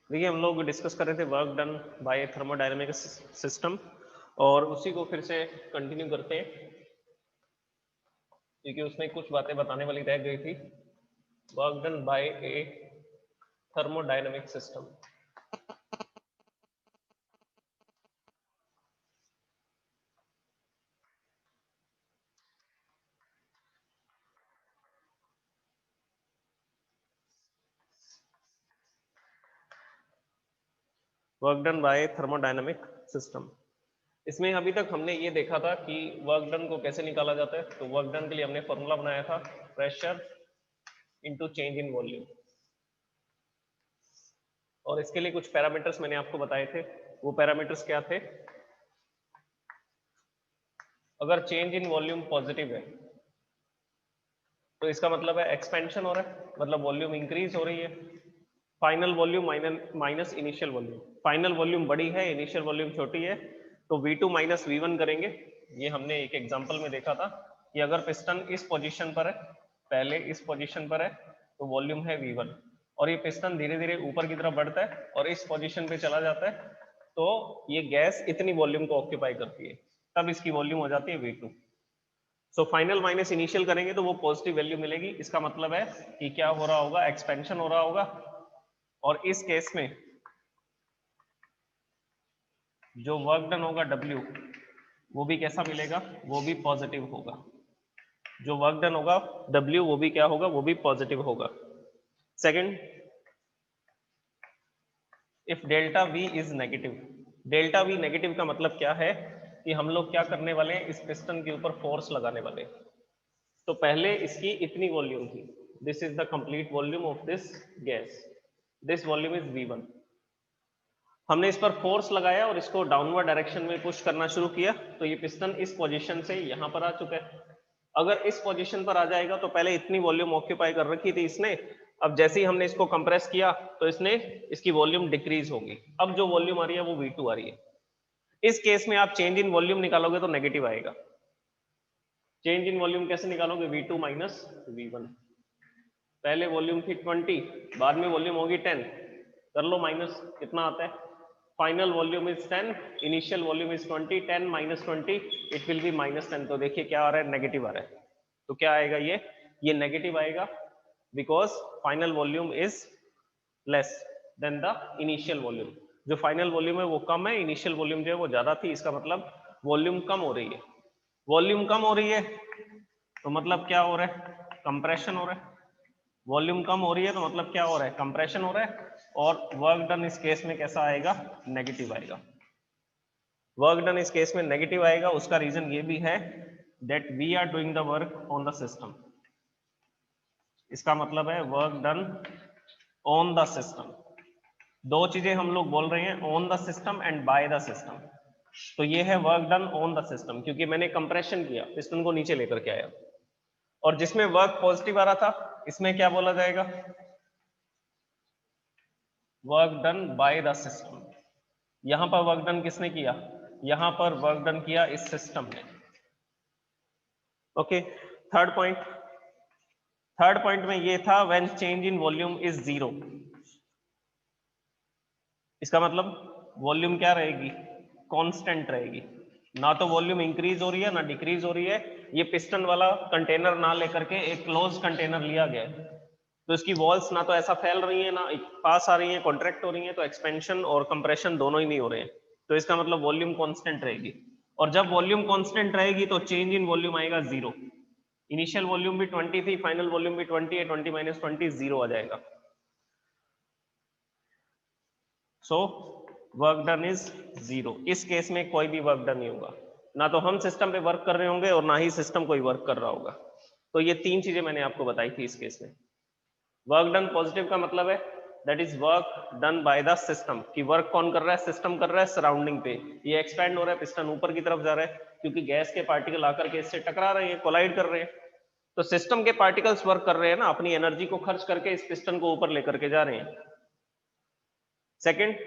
देखिए हम लोग डिस्कस कर रहे थे work done by thermodynamic system और उसी को फिर से कंटिन्यू करते हैं क्योंकि उसमें कुछ बातें बताने वाली रह गई थी। Work done by A thermodynamic system. Work done by thermodynamic system. इसमें अभी तक हमने ये देखा था कि वर्क डन को कैसे निकाला जाता है। तो वर्क डन के लिए हमने फॉर्मूला बनाया था pressure into change in volume, और इसके लिए कुछ पैरामीटर्स मैंने आपको बताए थे। वो पैरामीटर्स क्या थे? अगर चेंज इन वॉल्यूम पॉजिटिव है तो इसका मतलब है एक्सपेंशन हो रहा है, मतलब वॉल्यूम इंक्रीज हो रही है। Final volume minus initial volume, final volume बड़ी है, इनिशियल वॉल्यूम छोटी है, तो V2 माइनस V1 करेंगे। ये हमने एक एग्जांपल में देखा था कि अगर पिस्टन इस पोजीशन पर है, पहले इस पोजीशन पर है, तो वॉल्यूम है V1, और ये पिस्टन धीरे धीरे ऊपर की तरफ बढ़ता है और इस पोजीशन पे चला जाता है, तो ये गैस इतनी वॉल्यूम को ऑक्यूपाई करती है, तब इसकी वॉल्यूम हो जाती है V2। So final minus initial करेंगे तो वो पॉजिटिव वैल्यू मिलेगी। इसका मतलब है कि क्या हो रहा होगा, एक्सपेंशन हो रहा होगा, और इस केस में जो वर्क डन होगा W वो भी कैसा मिलेगा, वो भी पॉजिटिव होगा। जो वर्क डन होगा W वो भी क्या होगा, वो भी पॉजिटिव होगा। Second, if delta V is negative. Delta V negative का मतलब क्या है कि हम लोग क्या करने वाले हैं, इस पिस्टन के ऊपर फोर्स लगाने वाले हैं। तो पहले इसकी इतनी वॉल्यूम थी, this is the complete volume of this gas, this volume is V1। हमने इस पर फोर्स लगाया और इसको डाउनवर्ड डायरेक्शन में पुश करना शुरू किया, तो ये पिस्टन इस पोजीशन से यहां पर आ चुका है। अगर इस पोजीशन पर आ जाएगा तो पहले इतनी वॉल्यूम ऑक्यूपाई कर रखी थी इसने, अब जैसे ही हमने इसको कंप्रेस किया तो इसने इसकी वॉल्यूम डिक्रीज होगी। अब जो वॉल्यूम आ रही है वो V2 आ रही है। इस केस में आप चेंज इन वॉल्यूम निकालोगे तो नेगेटिव आएगा। चेंज इन वॉल्यूम कैसे निकालोगे? V2 minus V1। पहले वॉल्यूम थी 20, बाद में वॉल्यूम होगी 10, कर लो माइनस, कितना आता है? Final volume is 10, initial volume is 20, 10 minus 20 it will be minus 10। तो देखिए क्या आ रहा है, नेगेटिव आ रहा है। तो क्या आएगा ये नेगेटिव आएगा, because final volume is less than the initial volume. जो फाइनल वॉल्यूम है वो कम है, इनिशियल वॉल्यूम जो है वो ज्यादा थी, इसका मतलब वॉल्यूम कम हो रही है। वॉल्यूम कम हो रही है तो मतलब क्या हो रहा है, कंप्रेशन हो रहा है। वॉल्यूम कम हो रही है तो मतलब क्या हो रहा है, कंप्रेशन हो रहा है। और वर्क डन इस केस में कैसा आएगा, नेगेटिव आएगा। वर्क डन इस केस में नेगेटिव आएगा, उसका रीजन ये भी है that we are doing the work on the system. इसका मतलब है work done on the system. दो चीजें हम लोग बोल रहे हैं, on the system and by the system. तो ये है work done on the system, क्योंकि मैंने कंप्रेशन किया, पिस्टन को नीचे लेकर के आया। और जिसमें वर्क पॉजिटिव आ रहा था, इसमें क्या बोला जाएगा, work done by the system. यहां पर वर्क डन किसने किया, यहां पर वर्क डन किया इस सिस्टम ने। Okay, third point. Third point में ये था when change in volume is zero. इसका मतलब वॉल्यूम क्या रहेगी, कांस्टेंट रहेगी। ना तो वॉल्यूम इंक्रीज हो रही है ना डिक्रीज हो रही है। ये पिस्टन वाला कंटेनर ना लेकर के एक क्लोज कंटेनर लिया गया है, तो इसकी वॉल्स ना तो ऐसा फैल रही है ना पास आ रही है, कॉन्ट्रैक्ट हो रही है, तो एक्सपेंशन और कंप्रेशन दोनों ही नहीं हो रहे हैं। तो इसका मतलब वॉल्यूम कांस्टेंट रहेगी, और जब वॉल्यूम कांस्टेंट रहेगी तो चेंज इन वॉल्यूम आएगा जीरो। इनिशियल वॉल्यूम भी 20 थी, फाइनल वॉल्यूम भी 20 है, 20 माइनस 20 जीरो आ जाएगा। सो वर्क डन इज जीरो। इस केस में कोई भी वर्क डन नहीं होगा, ना तो हम सिस्टम पे वर्क कर रहे होंगे और ना ही सिस्टम कोई वर्क कर रहा होगा। तो ये तीन चीजें मैंने आपको बताई थी इस केस में। वर्क डन पॉजिटिव का मतलब है that is work done by the system, कि वर्क कौन कर रहा है, सिस्टम कर रहा है सराउंडिंग पे। ये एक्सपैंड हो रहा है, पिस्टन ऊपर की तरफ जा रहा है, क्योंकि गैस के पार्टिकल आकर के इससे टकरा रहे हैं, कोलाइड कर रहे हैं। तो सिस्टम के पार्टिकल्स वर्क कर रहे हैं ना, अपनी एनर्जी को खर्च करके इस पिस्टन को ऊपर लेकर के जा रहे हैं। सेकंड,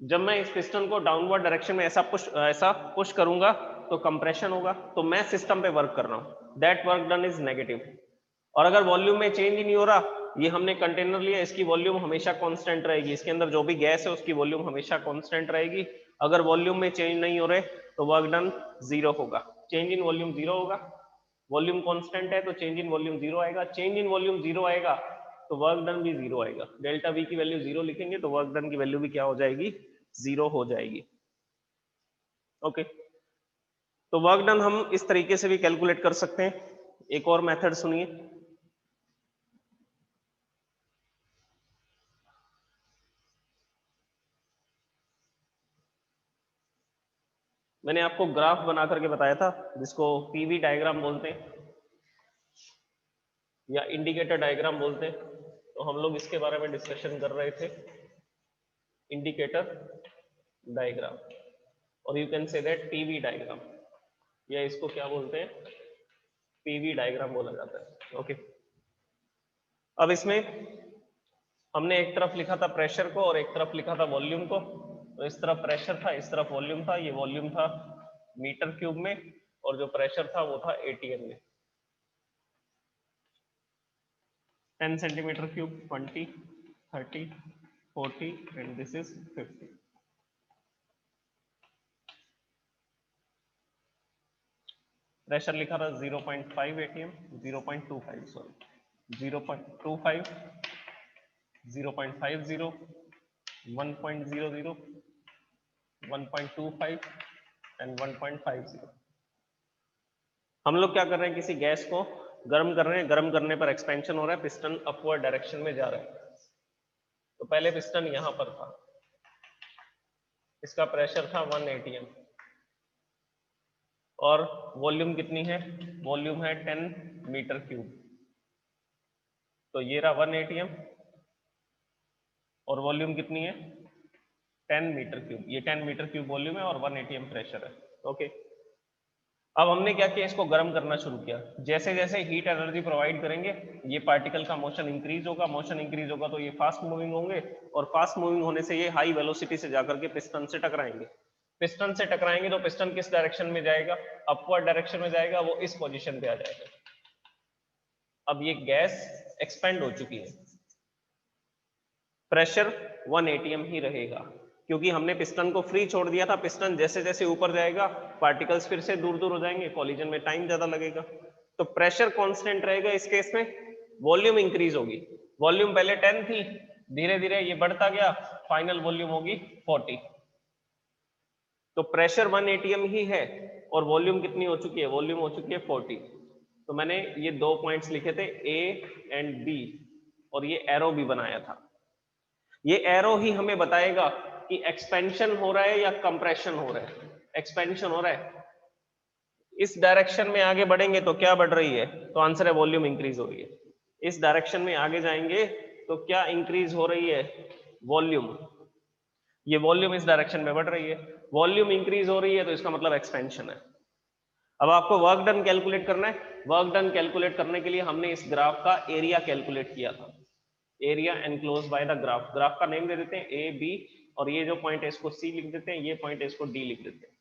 जब मैं इस पिस्टन को डाउनवर्ड डायरेक्शन में ऐसा पुश करूंगा तो कंप्रेशन होगा, तो मैं सिस्टम पे वर्क कर रहा हूं, that work done is negative. और अगर वॉल्यूम में चेंज ही नहीं हो रहा, ये हमने कंटेनर लिया, इसकी वॉल्यूम हमेशा कांस्टेंट रहेगी, इसके अंदर जो भी गैस है उसकी वॉल्यूम हमेशा कांस्टेंट रहेगी। अगर वॉल्यूम में चेंज नहीं हो रहे तो वर्क डन 0 होगा। चेंज इन वॉल्यूम 0 होगा, वॉल्यूम कांस्टेंट है तो चेंज इन वॉल्यूम 0 आएगा, चेंज इन वॉल्यूम 0 आएगा तो वर्क डन भी 0 आएगा। डेल्टा वी की वैल्यू 0 लिखेंगे तो वर्क डन की वैल्यू भी क्या हो जाएगी, 0 हो जाएगी। ओके, तो वर्क डन हम इस तरीके से भी कैलकुलेट कर सकते हैं। एक और मेथड सुनिए। मैंने आपको ग्राफ बना करके बताया था जिसको पीवी डायग्राम बोलते हैं या इंडिकेटर डायग्राम बोलते हैं, तो हम लोग इसके बारे में डिस्कशन कर रहे थे, इंडिकेटर डायग्राम, और you can say that PV diagram, या इसको क्या बोलते हैं, पीवी डायग्राम बोला जाता है। ओके, अब इसमें हमने एक तरफ लिखा था प्रेशर को और एक तरफ लिखा था वॉल्यूम को। तो इस तरफ प्रेशर था, इस तरफ वॉल्यूम था। ये वॉल्यूम था मीटर क्यूब में और जो प्रेशर था वो था एटीएम में। 10 centimetre cube, 20, 30, 40 and this is 50। Pressure लिखा था 0.5 एटीएम, 0.25 सॉरी, 0.25, 0.50, 1.00, 1.25 एंड 1.50। हम लोग क्या कर रहे हैं, किसी गैस को गर्म कर रहे हैं, गर्म करने पर एक्सपेंशन हो रहा है, पिस्टन अपवर्ड डायरेक्शन में जा रहा है। तो पहले पिस्टन यहां पर था, इसका प्रेशर था 1 एटीएम और वॉल्यूम कितनी है, वॉल्यूम है 10 मीटर क्यूब। तो ये रहा 1 एटीएम और वॉल्यूम कितनी है 10 मीटर क्यूब। ये 10 मीटर क्यूब वॉल्यूम है और 1 एटीएम प्रेशर है। ओके, अब हमने क्या किया, इसको गर्म करना शुरू किया। जैसे जैसे हीट एनर्जी प्रोवाइड करेंगे ये पार्टिकल का मोशन इंक्रीज होगा, मोशन इंक्रीज होगा तो ये फास्ट मूविंग होंगे और फास्ट मूविंग होने से ये हाई वेलोसिटी से जाकर के पिस्टन से टकराएंगे। पिस्टन से टकराएंगे तो पिस्टन किस डायरेक्शन में जाएगा, अपवर्ड डायरेक्शन में जाएगा, वो इस पोजीशन पे आ जाएगा। अब ये गैस एक्सपेंड हो चुकी है, प्रेशर 1 एटीएम ही रहेगा क्योंकि हमने पिस्टन को फ्री छोड़ दिया था। पिस्टन जैसे जैसे ऊपर जाएगा पार्टिकल्स फिर से दूर दूर हो जाएंगे, कॉलिजन में टाइम ज्यादा लगेगा। तो प्रेशर कांस्टेंट रहेगा इस केस में, वॉल्यूम इंक्रीज होगी। वॉल्यूम पहले 10 थी, धीरे धीरे ये बढ़ता गया, फाइनल वॉल्यूम होगी 40। तो प्रेशर 1 एटीएम ही है और वॉल्यूम कितनी हो चुकी है, वॉल्यूम हो चुकी है 40। तो मैंने ये दो पॉइंट्स लिखे थे ए एंड बी और ये एरो भी बनाया था। ये एरो ही हमें बताएगा कि एक्सपेंशन हो रहा है या कंप्रेशन हो रहा है। एक्सपेंशन हो रहा है, इस डायरेक्शन में आगे बढ़ेंगे तो क्या बढ़ रही है, तो आंसर है वॉल्यूम इंक्रीज हो रही है। इस डायरेक्शन में आगे जाएंगे तो क्या इंक्रीज हो रही है, वॉल्यूम। ये वॉल्यूम इस डायरेक्शन में बढ़ रही है, वॉल्यूम इंक्रीज हो रही है तो इसका मतलब एक्सपेंशन है। अब आपको वर्क डन कैलकुलेट करना है। वर्क डन कैलकुलेट करने के लिए हमने इस ग्राफ का एरिया कैलकुलेट किया था, area enclose by the graph. Graph का नेम दे देते हैं ए बी और ये जो पॉइंट है इसको सी लिख देते हैं, ये पॉइंट है इसको डी लिख देते हैं।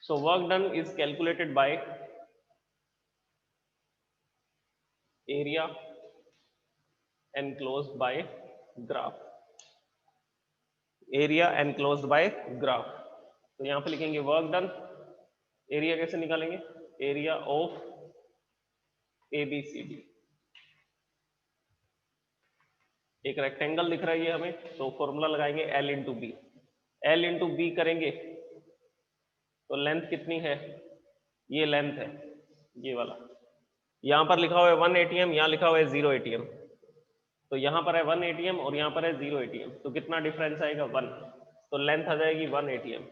So work done is calculated by area enclosed by graph, area enclosed by graph. तो यहां पे लिखेंगे वर्क डन, एरिया कैसे निकालेंगे, area of A B C D. एक रेक्टेंगल दिख रहा है हमें, तो फॉर्मूला लगाएंगे L into B. L into B करेंगे तो लेंथ कितनी है, ये लेंथ है ये वाला। यहां पर लिखा हुआ है 1 एटीएम, यहां लिखा हुआ है 0 एटीएम। तो यहां पर है 1 एटीएम और यहां पर है 0 एटीएम, तो कितना डिफरेंस आएगा 1। तो लेंथ आ जाएगी 1 ATM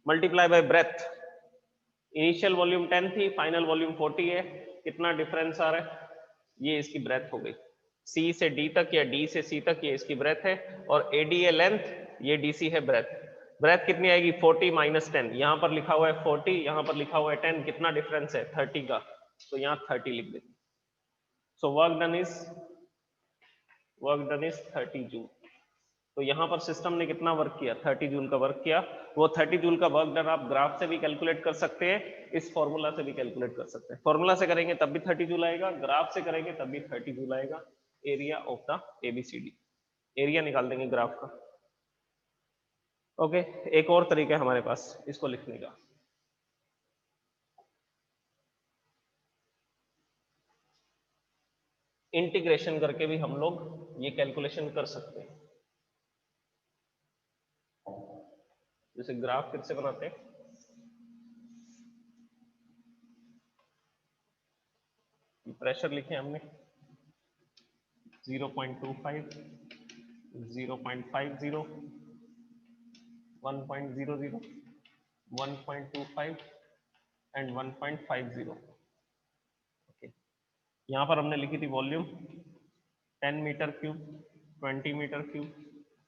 multiply by breath. Initial volume 10 थी, फाइनल वॉल्यूम 40 है, कितना डिफरेंस आ रहा है, ये इसकी ब्रेथ हो गई। C से D तक या D से C तक ये इसकी ब्रेथ है और AD है लेंथ, ये DC है ब्रेथ। ब्रेथ कितनी आएगी 40 माइनस 10, यहां पर लिखा हुआ है 40, यहां पर लिखा हुआ है 10, कितना डिफरेंस है 30 का, तो यहां 30 लिख देते। सो वर्क डन इज 30 जूल। तो यहाँ पर सिस्टम ने कितना वर्क किया, 30 जूल का वर्क किया। वो 30 जूल का वर्क डन आप ग्राफ से भी कैलकुलेट कर सकते हैं, इस फॉर्मूला से भी कैलकुलेट कर सकते हैं। फॉर्मूला से करेंगे तब भी 30 जूल आएगा, ग्राफ से करेंगे तब भी 30 जूल आएगा। Area of the ABCD, area निकाल देंगे ग्राफ का। ओके, एक और तरीका है हमारे पास इसको लिखने का। इंटीग्रेशन करके भी हम लोग ये कैलकुलेशन कर सकते हैं। जैसे ग्राफ फिर से बनाते हैं, प्रेशर लिखे हमने 0.25, 0.50, 1.00, 1.25 एंड 1.50। ओके, यहाँ पर हमने लिखी थी volume 10 metre cube, 20 metre cube,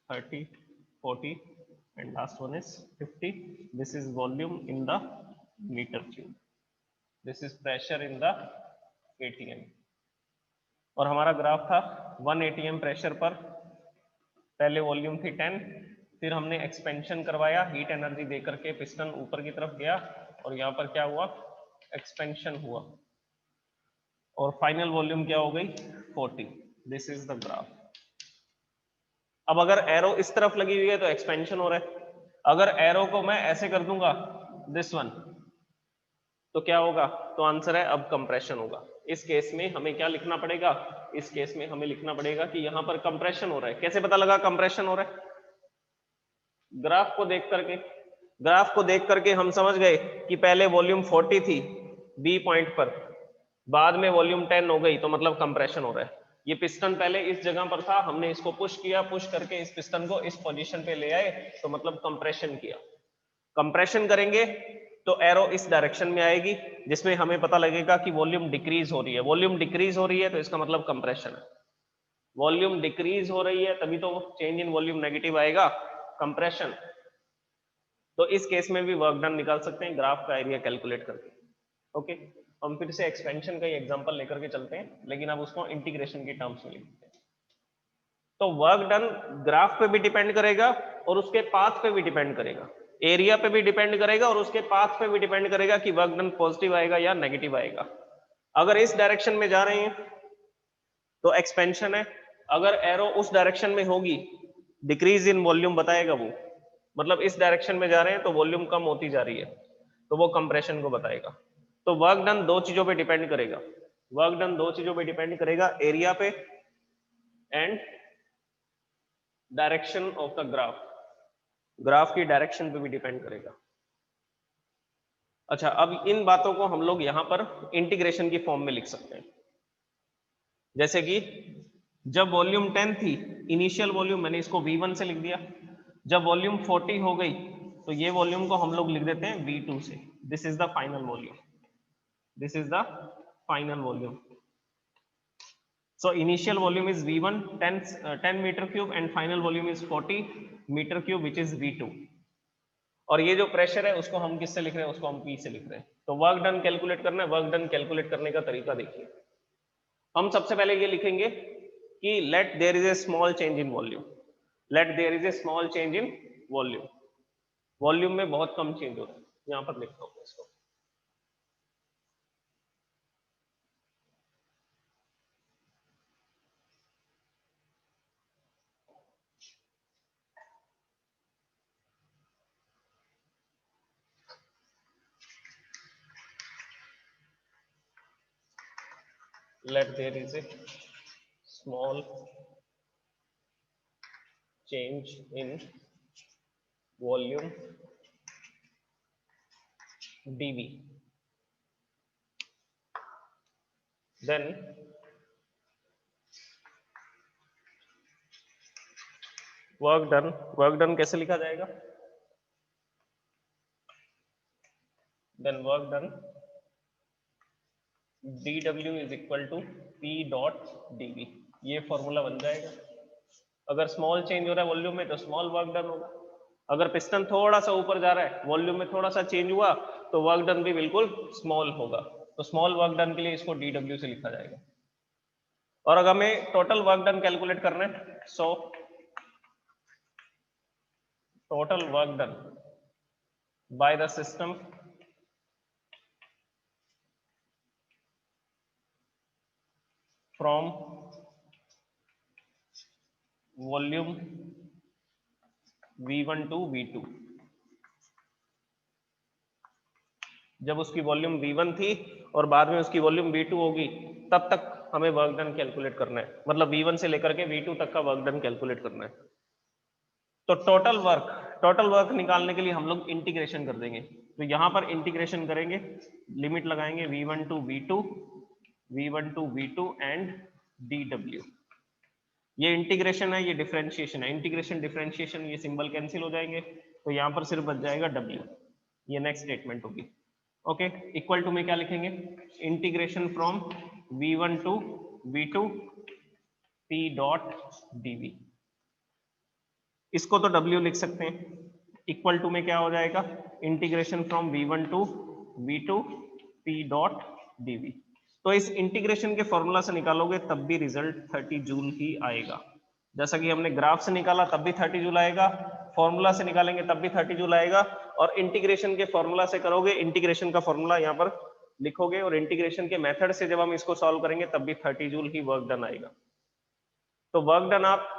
30, 40 and last one is 50. This is volume in the meter cube. This is pressure in the ATM. और हमारा ग्राफ था 1 ATM प्रेशर पर, पहले वॉल्यूम थी 10, फिर हमने एक्सपेंशन करवाया हीट एनर्जी देकर के, पिस्टन ऊपर की तरफ गया और यहाँ पर क्या हुआ, एक्सपेंशन हुआ और फाइनल वॉल्यूम क्या हो गई 40। This is the graph. अब अगर एरो इस तरफ लगी हुई है तो एक्सपेंशन हो रहा है, अगर एरो को मैं ऐसे कर दूंगा दिस वन तो क्या होगा, तो आंसर है अब कंप्रेशन होगा। इस केस में हमें क्या लिखना पड़ेगा, इस केस में हमें लिखना पड़ेगा कि यहां पर कंप्रेशन हो रहा है। कैसे पता लगा कंप्रेशन हो रहा है, ग्राफ को देख करके, ग्राफ को देख करके हम समझ गए कि पहले वॉल्यूम 40 थी बी पॉइंट पर, बाद में वॉल्यूम 10 हो गई, तो मतलब कंप्रेशन हो रहा है। ये पिस्टन पहले इस जगह पर था, हमने इसको पुश किया, पुश करके इस पिस्टन को इस पोजीशन पे ले आए, तो मतलब कंप्रेशन किया। कंप्रेशन करेंगे तो एरो इस डायरेक्शन में आएगी, जिसमें हमें पता लगेगा कि वॉल्यूम डिक्रीज हो रही है। वॉल्यूम डिक्रीज हो रही है तो इसका मतलब कंप्रेशन है। वॉल्यूम डिक्रीज हो रही है तभी तो चेंज इन वॉल्यूम नेगेटिव आएगा, कंप्रेशन। तो इस केस में भी वर्क डन निकाल सकते हैं ग्राफ का एरिया कैलकुलेट करके। ओके, हम फिर से एक्सपेंशन का ही एग्जांपल लेकर के चलते हैं, लेकिन अब उसको इंटीग्रेशन की टर्म्स में लिखते हैं। तो वर्क डन ग्राफ पे भी डिपेंड करेगा और उसके पाथ पे भी डिपेंड करेगा, एरिया पे भी डिपेंड करेगा और उसके पाथ पे भी डिपेंड करेगा कि वर्क डन पॉजिटिव आएगा या नेगेटिव आएगा। अगर इस डायरेक्शन में जा रहे हैं तो एक्सपेंशन है, अगर एरो उस डायरेक्शन में होगी डिक्रीज इन वॉल्यूम बताएगा वो, मतलब इस डायरेक्शन में जा रहे हैं तो वॉल्यूम कम होती जा रही है, तो वो कंप्रेशन को बताएगा। तो वर्क डन दो चीजों पे डिपेंड करेगा, वर्क डन दो चीजों पे डिपेंड करेगा, एरिया पे and direction of the graph, graph की डायरेक्शन पे भी डिपेंड करेगा। अच्छा, अब इन बातों को हम लोग यहां पर इंटीग्रेशन की फॉर्म में लिख सकते हैं। जैसे कि जब वॉल्यूम 10 थी, इनिशियल वॉल्यूम मैंने इसको V1 से लिख दिया, जब वॉल्यूम 40 हो गई तो ये वॉल्यूम को हम लोग लिख देते हैं V2 से। This is the final volume, this is the final volume. So initial volume is V1 10 meter cube and final volume is 40 meter cube which is V2। और ये जो प्रेशर है उसको हम किससे लिख रहे हैं, उसको हम P से लिख रहे हैं। तो वर्क डन कैलकुलेट करना है, वर्क डन कैलकुलेट करने का तरीका देखिए। हम सबसे पहले ये लिखेंगे कि let there is a small change in volume, let there is a small change in volume, volume में बहुत कम चेंज हो रहा है, यहां पर लिखता हूं इसको। Let there is a small change in volume dV, then work done, work done कैसे लिखा जाएगा, then work done dW is equal to P dot dV, ये फॉर्मूला बन जाएगा। अगर स्मॉल चेंज हो रहा है वॉल्यूम में तो स्मॉल वर्क डन होगा, अगर पिस्टन थोड़ा सा ऊपर जा रहा है, वॉल्यूम में थोड़ा सा चेंज हुआ तो वर्क डन भी बिल्कुल स्मॉल होगा। तो स्मॉल वर्क डन के लिए इसको dW से लिखा जाएगा। और अगर हमें टोटल वर्क डन कैलकुलेट करना है, सो total work done by the system from volume V1 to V2। जब उसकी वॉल्यूम V1 थी और बाद में उसकी वॉल्यूम V2 होगी, तब तक हमें वर्क डन कैलकुलेट करना है, मतलब V1 से लेकर के V2 तक का वर्क डन कैलकुलेट करना है। तो टोटल वर्क निकालने के लिए हम लोग इंटीग्रेशन कर देंगे। तो यहां पर इंटीग्रेशन करेंगे, लिमिट लगाएंगे V1 to V2 and dw। ये इंटीग्रेशन है, ये डिफरेंशिएशन है। इंटीग्रेशन डिफरेंशिएशन ये सिंबल कैंसिल हो जाएंगे, तो यहां पर सिर्फ बच जाएगा w। ये नेक्स्ट स्टेटमेंट होगी। ओके, इक्वल टू में क्या लिखेंगे, integration from V1 to V2 p dot dv। इसको तो w लिख सकते हैं। इक्वल टू में क्या हो जाएगा, integration from V1 to V2 p dot dv। तो इस इंटीग्रेशन के फॉर्मूला से निकालोगे तब भी रिजल्ट 30 जूल ही आएगा। जैसा कि हमने ग्राफ से निकाला तब भी 30 जूल आएगा, फॉर्मूला से निकालेंगे तब भी 30 जूल आएगा, और इंटीग्रेशन के फॉर्मूला से करोगे, इंटीग्रेशन का फॉर्मूला यहाँ पर लिखोगे और इंटीग्रेशन के मेथड से जब हम इसको सॉल्व करेंगे तब भी 30 जूल ही वर्क डन आएगा। तो वर्क डन आप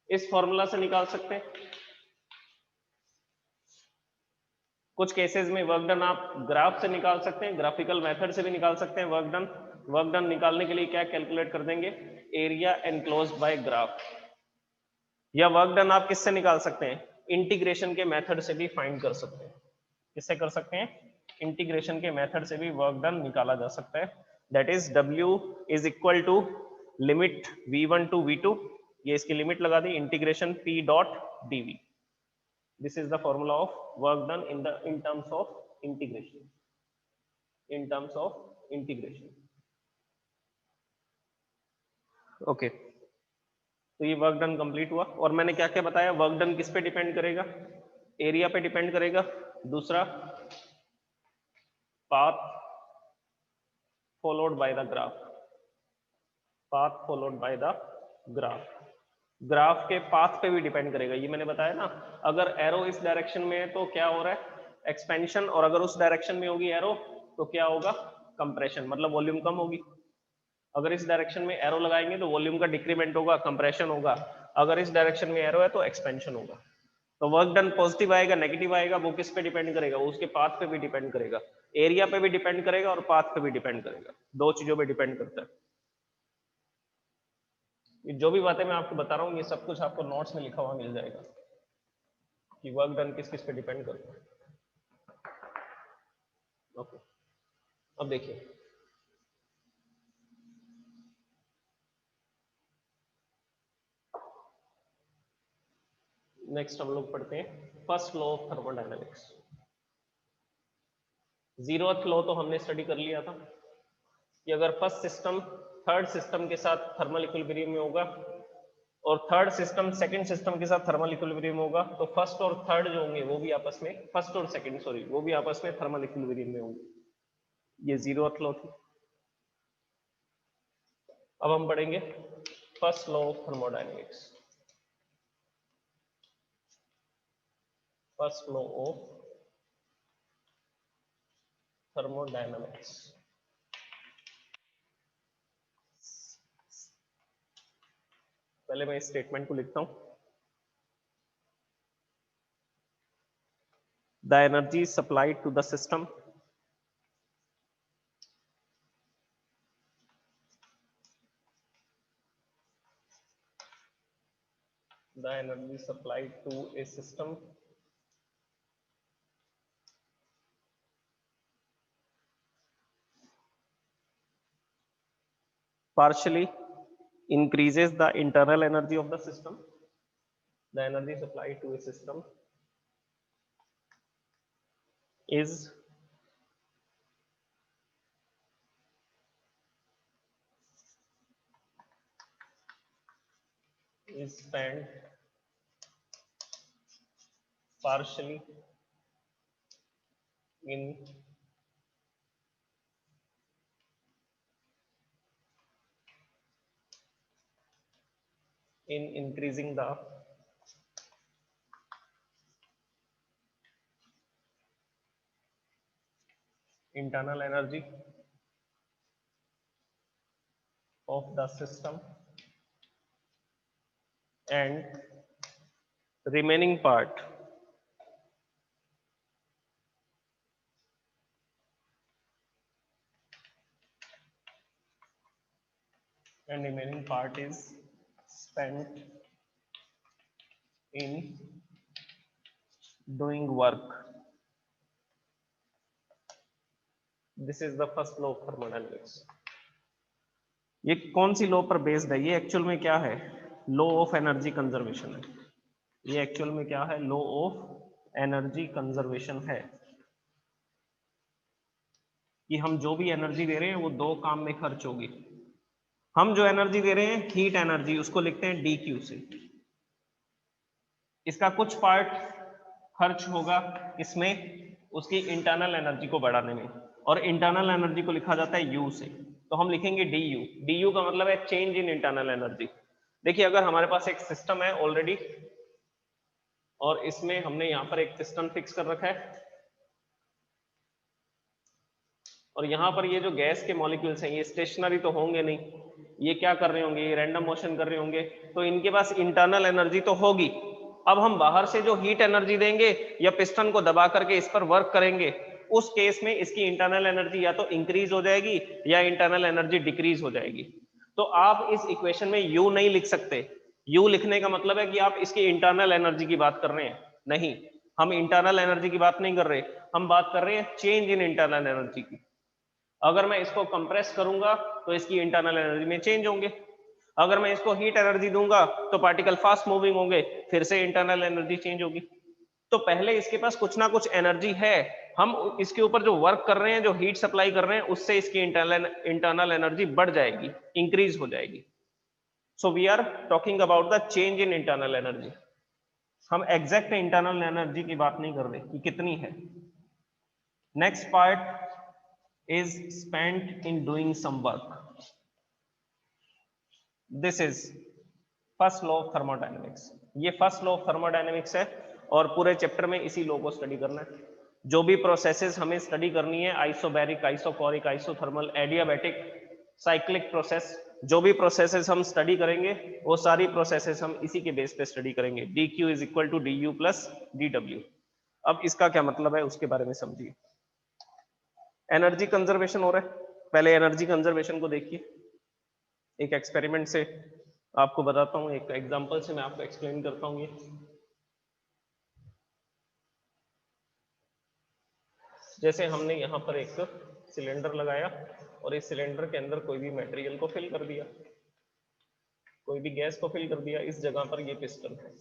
इस फॉर्मूला से निकाल सकते हैं। कुछ केसेस में वर्क डन आप ग्राफ से निकाल सकते हैं, ग्राफिकल मेथड से भी निकाल सकते हैं वर्क डन। वर्क डन निकालने के लिए क्या कैलकुलेट कर देंगे, एरिया एनक्लोज्ड बाय ग्राफ। या वर्क डन आप किससे निकाल सकते हैं, इंटीग्रेशन के मेथड से भी फाइंड कर सकते हैं। किससे कर सकते हैं, इंटीग्रेशन के मेथड से भी वर्क डन निकाला जा सकता है। That is W is equal to limit V1 to V2, ये इसकी लिमिट लगा दी, integration P dot dv। This is the formula of work done in terms of integration. In terms of integration. Okay. तो ये वर्क डन कंप्लीट हुआ। और मैंने क्या क्या बताया, वर्क डन किस पे डिपेंड करेगा, एरिया पे डिपेंड करेगा, दूसरा path followed by the graph, path followed by the graph. Graph के पाथ पे भी डिपेंड करेगा, ये मैंने बताया ना। अगर एरो इस डायरेक्शन में है तो क्या हो रहा है, एक्सपेंशन, और अगर उस डायरेक्शन में होगी एरो तो क्या होगा, कंप्रेशन, मतलब वॉल्यूम कम होगी। अगर इस डायरेक्शन में एरो लगाएंगे तो वॉल्यूम का डिक्रीमेंट होगा, कंप्रेशन होगा। अगर इस डायरेक्शन में एरो है तो एक्सपेंशन होगा। तो वर्क डन पॉजिटिव आएगा नेगेटिव आएगा, वो किस पे डिपेंड करेगा, वो उसके पाथ पे भी डिपेंड करेगा, एरिया पे भी डिपेंड करेगा और पाथ पे भी डिपेंड करेगा, दो चीजों पे डिपेंड करता है। ये जो भी बातें मैं आपको बता रहा हूँ ये सब कुछ आपको नोट्स में लिखा हुआ मिल जाएगा कि वर्क डन किस किस पे डिपेंड करता है। ओके, अब देखिए नेक्स्ट हम लोग पढ़ते हैं first law of thermodynamics. Zeroth law तो हमने स्टडी कर लिया था कि अगर फर्स्ट सिस्टम थर्ड सिस्टम के साथ थर्मल इक्विलिब्रियम में होगा और थर्ड सिस्टम सेकंड सिस्टम के साथ थर्मल इक्विलिब्रियम होगा, तो फर्स्ट और थर्ड जो होंगे वो भी आपस में, फर्स्ट और सेकंड सॉरी, वो भी आपस में थर्मल इक्विलिब्रियम में होंगे। ये जीरोथ लॉ थी। अब हम पढ़ेंगे first law of thermodynamics. First law of thermodynamics. पहले मैं इस स्टेटमेंट को लिखता हूं, the energy supplied to the system the energy supplied to a system partially increases the internal energy of the system. The energy supplied to a system is spent partially in increasing the internal energy of the system and remaining part is spent in doing work. This is the first law of thermodynamics. ये कौन सी law पर based है? ये actual में क्या है? Law of energy conservation है। ये एक्चुअल में क्या है? लॉ ऑफ एनर्जी कंजर्वेशन है कि हम जो भी एनर्जी दे रहे हैं वो दो काम में खर्च होगी। हम जो एनर्जी दे रहे हैं हीट एनर्जी, उसको लिखते हैं DQ से। इसका कुछ पार्ट खर्च होगा इसमें उसकी इंटरनल एनर्जी को बढ़ाने में, और इंटरनल एनर्जी को लिखा जाता है U से, तो हम लिखेंगे DU। DU का मतलब है चेंज इन इंटरनल एनर्जी। देखिए अगर हमारे पास एक सिस्टम है ऑलरेडी और इसमें हमने यहाँ पर एक पिस्टन फिक्स कर रखा है और यहाँ पर ये जो गैस के मॉलिक्यूल्स हैं ये स्टेशनरी तो होंगे नहीं, ये क्या कर रहे होंगे? ये रैंडम मोशन कर रहे होंगे, तो इनके पास इंटरनल एनर्जी तो होगी। अब हम बाहर से जो हीट एनर्जी देंगे या पिस्टन को दबा करके इस पर वर्क करेंगे, उस केस में इसकी इंटरनल एनर्जी या तो इंक्रीज हो जाएगी या इंटरनल एनर्जी डिक्रीज हो जाएगी। तो आप इस इक्वेशन में U नहीं लिख सकते। U लिखने का मतलब है कि आप इसकी इंटरनल एनर्जी की बात कर रहे हैं। नहीं, हम इंटरनल एनर्जी की बात नहीं कर रहे, हम बात कर रहे हैं चेंज इन इंटरनल एनर्जी की। अगर मैं इसको कंप्रेस करूंगा तो इसकी इंटरनल एनर्जी में चेंज होंगे, अगर मैं इसको हीट एनर्जी दूंगा तो पार्टिकल फास्ट मूविंग होंगे, फिर से इंटरनल एनर्जी चेंज होगी। तो पहले इसके पास कुछ ना कुछ एनर्जी है, हम इसके ऊपर जो वर्क कर रहे हैं, जो हीट सप्लाई कर रहे हैं, उससे इसकी इंटरनल एनर्जी बढ़ जाएगी, इंक्रीज हो जाएगी। So we are talking about the change in internal energy. हम एग्जैक्ट इंटरनल एनर्जी की बात नहीं कर रहे कि कितनी है। Next part is spent in doing some work. This is first law of thermodynamics. ये फर्स्ट लॉ ऑफ थर्मोडायनेमिक्स है और पूरे चैप्टर में इसी लॉ को स्टडी करना है। जो भी प्रोसेसेस हमें स्टडी करनी है, isobaric, isochoric, isothermal, adiabatic, cyclic process, जो भी प्रोसेसेस हम स्टडी करेंगे वो सारी प्रोसेसेस हम इसी के बेस पे स्टडी करेंगे। DQ is equal to DU plus DW। अब इसका क्या मतलब है उसके बारे में समझिए। एनर्जी कंजर्वेशन हो रहा है, पहले एनर्जी कंजर्वेशन को देखिए। एक एक्सपेरिमेंट से आपको बताता हूं, एक एग्जांपल से मैं आपको एक्सप्लेन करता हूं। ये जैसे हमने यहाँ पर एक सिलेंडर लगाया और इस सिलेंडर के अंदर कोई भी मटेरियल को फिल कर दिया, कोई भी गैस को फिल कर दिया। इस जगह पर ये पिस्टन है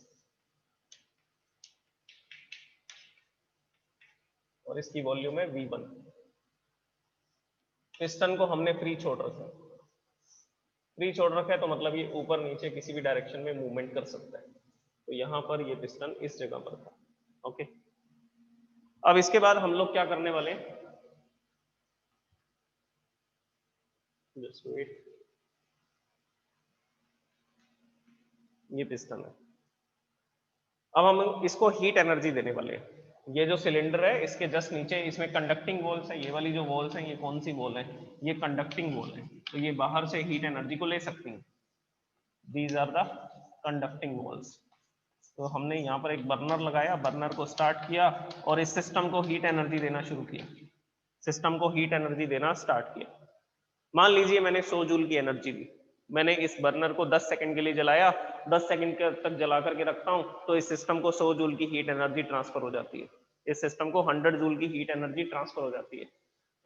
और इसकी वॉल्यूम है V1। पिस्टन को हमने फ्री छोड़ रखा है, फ्री छोड़ रखा है तो मतलब ये ऊपर नीचे किसी भी डायरेक्शन में मूवमेंट कर सकता है। तो यहाँ पर ये पिस्टन इस जगह पर था। ओके, अब इसके बाद हम लोग क्या करने वाले हैं, जस्ट वेट। ये पिस्टन है, अब हम इसको हीट एनर्जी देने वाले हैं। ये जो सिलेंडर है इसके जस्ट नीचे इसमें कंडक्टिंग वॉल्स है। ये वाली जो वॉल्स हैं ये कौन सी वॉल है? ये कंडक्टिंग वॉल है, तो ये बाहर से हीट एनर्जी को ले सकती हैं। These are the conducting walls. तो हमने यहाँ पर एक बर्नर लगाया, बर्नर को स्टार्ट किया और इस सिस्टम को हीट एनर्जी देना शुरू किया। सिस्टम को हीट एनर्जी देना स्टार्ट किया। मान लीजिए मैंने 100 जूल की एनर्जी दी, मैंने इस बर्नर को 10 सेकंड के लिए जलाया, 10 सेकंड तक जला करके रखता हूं तो इस सिस्टम को 100 जूल की हीट एनर्जी ट्रांसफर हो जाती है। इस सिस्टम को 100 जूल की हीट एनर्जी ट्रांसफर हो जाती है।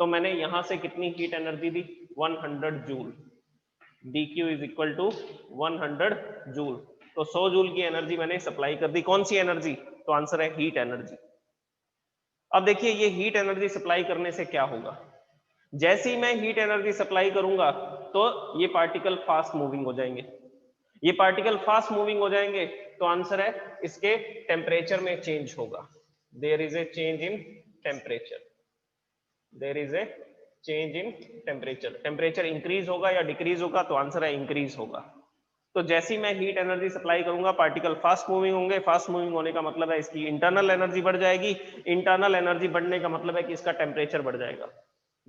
तो मैंने यहां से कितनी हीट एनर्जी दी? 100 joule. DQ is equal to 100 joule. तो 100 जूल की एनर्जी मैंने सप्लाई कर दी। कौन सी एनर्जी? तो आंसर है हीट एनर्जी। अब देखिए ये हीट एनर्जी सप्लाई करने से क्या होगा, जैसे ही मैं हीट एनर्जी सप्लाई करूंगा तो ये पार्टिकल फास्ट मूविंग हो जाएंगे। ये पार्टिकल फास्ट मूविंग हो जाएंगे तो आंसर है इसके टेम्परेचर में चेंज होगा। There is a change in temperature, there is a change in temperature. Temperature increase होगा या डिक्रीज होगा? तो आंसर है इंक्रीज होगा। तो जैसे ही मैं हीट एनर्जी सप्लाई करूंगा पार्टिकल फास्ट मूविंग होंगे। फास्ट मूविंग होने का मतलब है इसकी इंटरनल एनर्जी बढ़ जाएगी। इंटरनल एनर्जी बढ़ने का मतलब है कि इसका टेम्परेचर बढ़ जाएगा।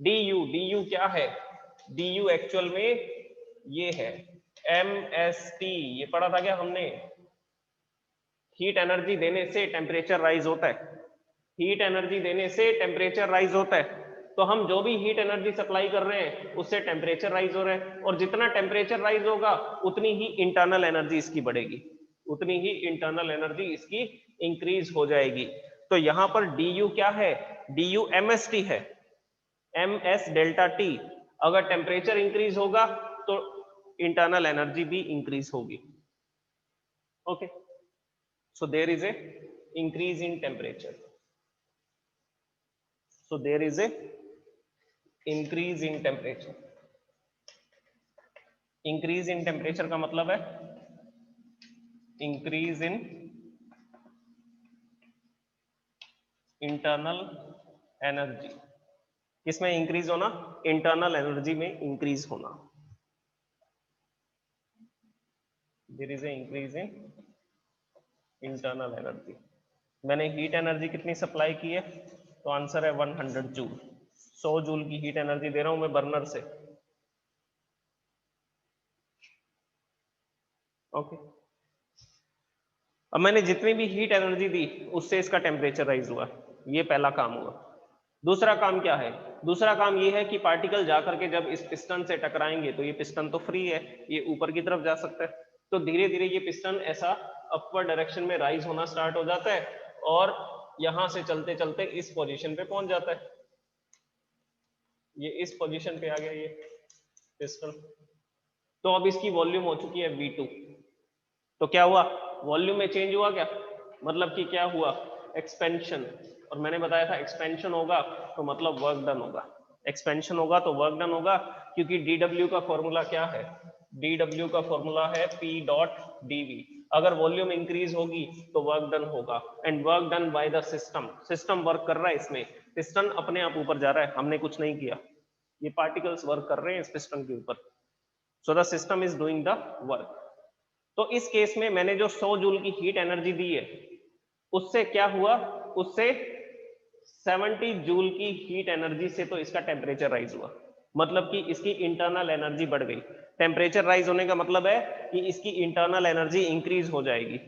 डी यू क्या है, डी यू एक्चुअल में ये है MST, ये पढ़ा था क्या हमने, हीट एनर्जी देने से टेम्परेचर राइज होता है, हीट एनर्जी देने से टेम्परेचर राइज होता है। तो हम जो भी हीट एनर्जी सप्लाई कर रहे हैं उससे टेम्परेचर राइज हो रहा है, और जितना टेम्परेचर राइज होगा उतनी ही इंटरनल एनर्जी इसकी बढ़ेगी, उतनी ही इंटरनल एनर्जी इसकी इंक्रीज हो जाएगी। तो यहां पर डी यू क्या है, डी यू MST है, MS डेल्टा टी। अगर टेम्परेचर इंक्रीज होगा तो इंटरनल एनर्जी भी इंक्रीज होगी। Okay, so there is a increase in temperature, so there is a increase in temperature, increase in temperature का मतलब है increase in internal energy, किसमें इंक्रीज होना, इंटरनल एनर्जी में इंक्रीज होना, there is a increase in internal energy. मैंने heat energy कितनी supply की है, तो आंसर है 100 जूल, 100 जूल की हीट एनर्जी दे रहा हूं मैं बर्नर से। ओके, अब मैंने जितनी भी हीट एनर्जी दी उससे इसका टेम्परेचर राइज हुआ, ये पहला काम हुआ। दूसरा काम क्या है, दूसरा काम ये है कि पार्टिकल जाकर के जब इस पिस्टन से टकराएंगे तो ये पिस्टन तो फ्री है, ये ऊपर की तरफ जा सकता है, तो धीरे धीरे ये पिस्टन ऐसा अपवर्ड डायरेक्शन में राइज होना स्टार्ट हो जाता है और यहां से चलते चलते इस पोजीशन पे पहुंच जाता है, ये इस पोजीशन पे आ गया ये पिस्टन। तो अब इसकी वॉल्यूम हो चुकी है V2, तो क्या हुआ, वॉल्यूम में चेंज हुआ क्या, मतलब कि क्या हुआ, एक्सपेंशन। और मैंने बताया था एक्सपेंशन होगा तो मतलब वर्क डन होगा, एक्सपेंशन होगा तो वर्क डन होगा, क्योंकि डीडब्ल्यू का फॉर्मूला क्या है, डीडब्ल्यू का फॉर्मूला है P डॉट dV। अगर वॉल्यूम इंक्रीज होगी तो वर्क डन होगा, and work done by the system, system work कर रहा है इसमें, पिस्टन अपने आप ऊपर जा रहा है, हमने कुछ नहीं किया, ये पार्टिकल्स वर्क कर रहे हैं इस पिस्टन के ऊपर, so the system is doing the work. तो इस केस में मैंने जो 100 जूल की हीट एनर्जी दी है उससे क्या हुआ, उससे 70 जूल की हीट एनर्जी से तो इसका टेम्परेचर राइज हुआ, मतलब कि इसकी इंटरनल एनर्जी बढ़ गई। टेम्परेचर राइज होने का मतलब है कि इसकी इंटरनल एनर्जी इंक्रीज हो जाएगी।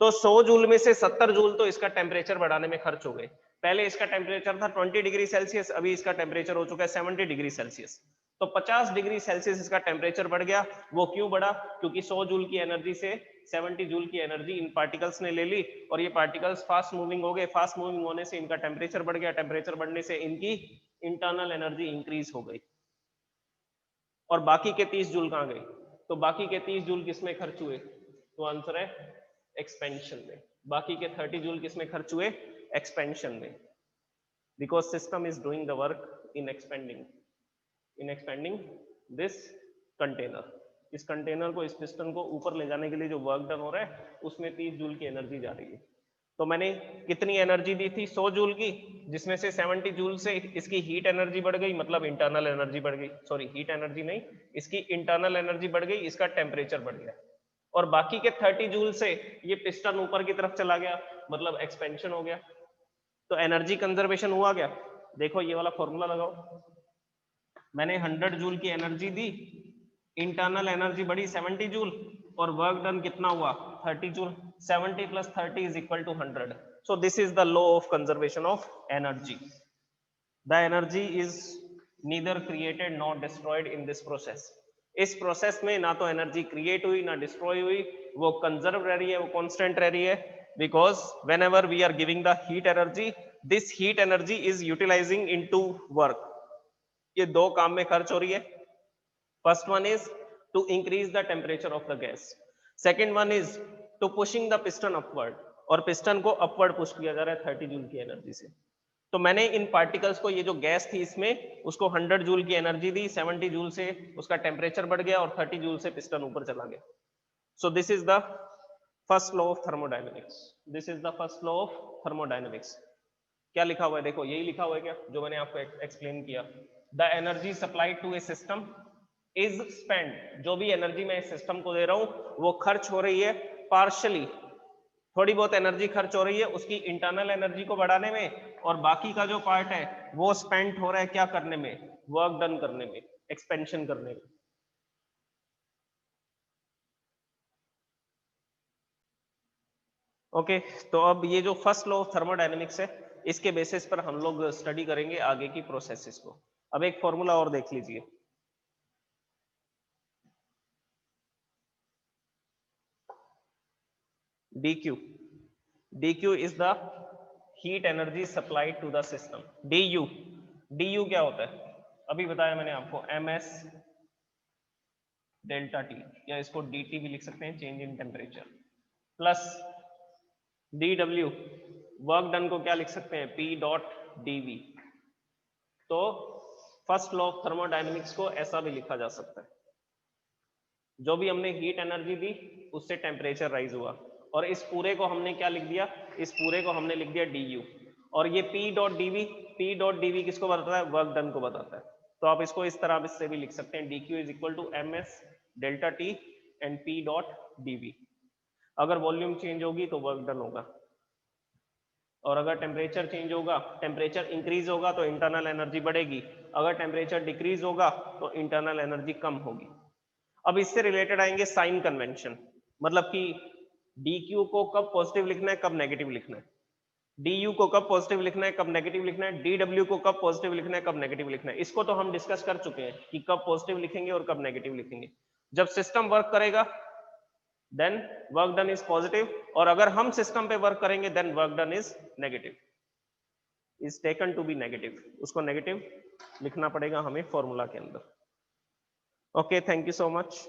तो 100 जूल में से 70 जूल तो इसका टेम्परेचर बढ़ाने में खर्च हो गए। पहले इसका टेम्परेचर था 20 डिग्री सेल्सियस, अभी इसका टेम्परेचर हो चुका है 70 डिग्री सेल्सियस, तो 50 डिग्री सेल्सियस इसका टेम्परेचर बढ़ गया। वो क्यों बढ़ा, क्योंकि 100 जूल की एनर्जी से 70 जूल की एनर्जी इन पार्टिकल्स ने ले ली और ये पार्टिकल्स फास्ट मूविंग हो गए, फास्ट मूविंग होने से इनका टेम्परेचर बढ़ गया, टेम्परेचर बढ़ने से इनकी इंटरनल एनर्जी इंक्रीज हो गई। और बाकी के 30 जूल कहां गए, तो बाकी के 30 जूल किसमें खर्च हुए, तो आंसर है एक्सपेंशन में। बाकी के 30 जूल किसमें खर्च हुए, एक्सपेंशन में, because system is doing the work in expanding this container. इस कंटेनर को, इस पिस्टन को ऊपर ले जाने के लिए जो वर्क डन हो रहा है उसमें 30 जूल की एनर्जी जा रही है। तो मैंने कितनी एनर्जी दी थी, 100 जूल की, जिसमें से 70 जूल से इसकी हीट एनर्जी बढ़ गई, मतलब इंटरनल एनर्जी बढ़ गई, सॉरी हीट एनर्जी नहीं, इसकी इंटरनल एनर्जी बढ़ गई, इसका टेम्परेचर बढ़ गया। और बाकी के 30 जूल से ये पिस्टन ऊपर की तरफ चला गया, मतलब एक्सपेंशन हो गया। तो एनर्जी कंजर्वेशन हुआ क्या, देखो ये वाला फॉर्मूला लगाओ, मैंने 100 जूल की एनर्जी दी, इंटरनल एनर्जी बढ़ी 70 जूल और वर्क डन कितना हुआ 30 joule, 70 plus 30 is equal to 100। So this is the law of conservation of energy, the energy is neither created not destroyed in this process. इस process में ना तो energy create हुई ना डिस्ट्रॉय हुई, वो कंजर्व रह रही है, वो कांस्टेंट रह रही है, because whenever we are giving the heat energy, this heat energy is utilising into work. ये दो काम में खर्च हो रही है, first one is to increase the temperature of the gas, second one is to pushing the piston upward, और piston को अपवर्ड पुश किया जा रहा है 30 जूल की एनर्जी से। तो मैंने इन पार्टिकल्स को, ये जो गैस थी इसमें, उसको 100 जूल की एनर्जी दी, 70 जूल से उसका टेम्परेचर बढ़ गया और 30 जूल से पिस्टन ऊपर चला गया। सो this is the first law of thermodynamics, this is the first law of thermodynamics. क्या लिखा हुआ है, देखो यही लिखा हुआ है क्या जो मैंने आपको एक्सप्लेन किया, the energy supplied to a system is spend, जो भी एनर्जी मैं इस सिस्टम को दे रहा हूं वो खर्च हो रही है पार्शली थोड़ी बहुत एनर्जी खर्च हो रही है उसकी इंटरनल एनर्जी को बढ़ाने में, और बाकी का जो पार्ट है वो स्पेंड हो रहा है क्या करने में, वर्क डन करने में, एक्सपेंशन करने में। ओके तो अब ये जो फर्स्ट लॉ ऑफ थर्मोडायनेमिक्स है इसके बेसिस पर हम लोग स्टडी करेंगे आगे की प्रोसेसेस को। अब एक फॉर्मूला और देख लीजिए, dq, dq is the heat energy supplied to the system। du क्या होता है अभी बताया मैंने आपको, ms डेल्टा टी, या इसको dt भी लिख सकते हैं, change in temperature, plus dw, work done को क्या लिख सकते हैं, p डॉट dv। तो फर्स्ट लॉ ऑफ थर्मोडायनेमिक्स को ऐसा भी लिखा जा सकता है, जो भी हमने हीट एनर्जी दी उससे टेम्परेचर राइज हुआ, और इस पूरे को हमने क्या लिख दिया, इस पूरे को हमने लिख दिया du, और ये p डॉट dv किसको बताता है, वर्क डन को बताता है। तो आप इसको इस तरह से भी लिख सकते हैं, dq is equal to ms delta t and p dot dv। अगर वॉल्यूम चेंज होगी तो वर्क डन होगा, और अगर टेम्परेचर चेंज होगा, टेम्परेचर इंक्रीज होगा तो इंटरनल एनर्जी बढ़ेगी, अगर टेम्परेचर डिक्रीज होगा तो इंटरनल एनर्जी कम होगी। अब इससे रिलेटेड आएंगे साइन कन्वेंशन, मतलब कि dq को कब पॉजिटिव लिखना है कब नेगेटिव लिखना है, du को कब पॉजिटिव लिखना है कब नेगेटिव लिखना है, dw को कब पॉजिटिव लिखना है कब नेगेटिव लिखना है। इसको तो हम डिस्कस कर चुके हैं कि कब पॉजिटिव लिखेंगे और कब नेगेटिव लिखेंगे। जब सिस्टम वर्क करेगा then work done is positive, और अगर हम सिस्टम पे वर्क करेंगे then work done is negative, is taken to be negative. उसको नेगेटिव लिखना पड़ेगा हमें फॉर्मूला के अंदर। Okay, thank you so much.